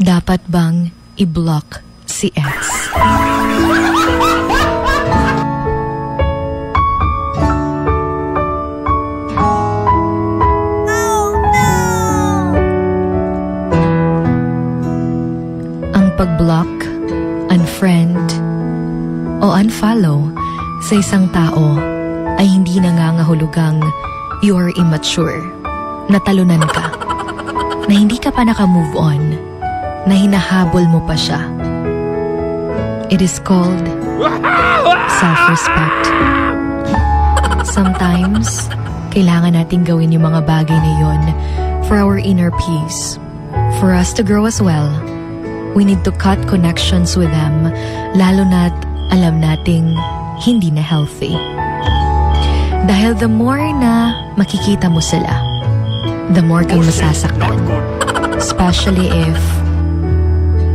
Dapat bang i-block si ex? Ang pag-block, unfriend, o unfollow sa isang tao ay hindi nangangahulugang you are immature, natalunan ka, na hindi ka pa naka-move on, na hinahabol mo pa siya. It is called self-respect. Sometimes, kailangan nating gawin yung mga bagay na yun for our inner peace. For us to grow as well, we need to cut connections with them, lalo na't alam nating hindi na healthy. Dahil the more na makikita mo sila, the more kang masasaktan. Especially if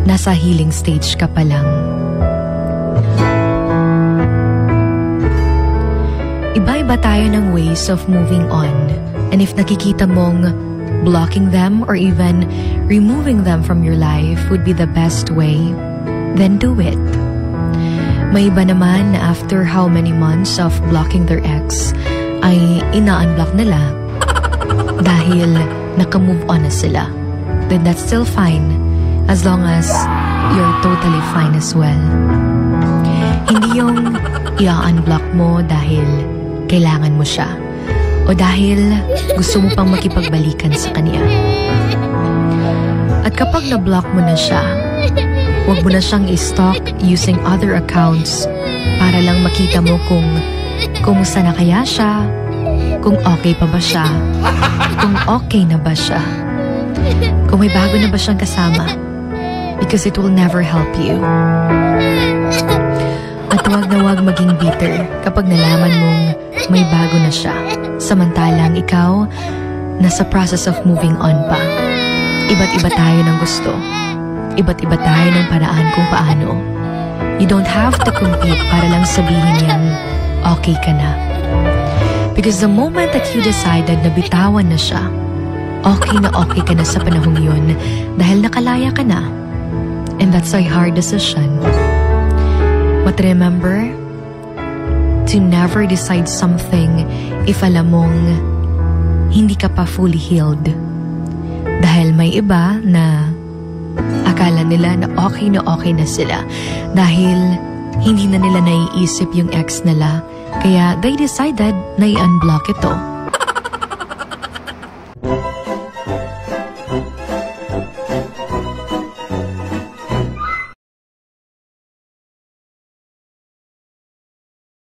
nasa healing stage ka pa lang. Iba-iba tayo ng ways of moving on. And if nakikita mong blocking them or even removing them from your life would be the best way, then do it. May iba naman na after how many months of blocking their ex ay ina-unblock nila dahil naka-move on na sila. Then that's still fine as long as you're totally fine as well. Hindi yung i-unblock mo dahil kailangan mo siya o dahil gusto mo pang makipagbalikan sa kanya. At kapag na-block mo na siya, huwag mo na siyang i-stalk using other accounts para lang makita mo kung kumusta na kaya siya, kung okay pa ba siya, kung okay na ba siya, kung may bago na ba siyang kasama, because it will never help you. At huwag na huwag maging bitter kapag nalaman mong may bago na siya, samantalang ikaw nasa process of moving on pa. Iba't iba tayo ng gusto. Iba't iba tayo ng paraan kung paano. You don't have to compete para lang sabihin niyang okay ka na. Because the moment that you decided na bitawan na siya, okay ka na sa panahong yun dahil nakalaya ka na. And that's a hard decision. But remember to never decide something if alam mong hindi ka pa fully healed. Dahil may iba na akala nila na okay na sila dahil hindi na nila naiisip yung ex nila. Kaya they decided na i-unblock ito.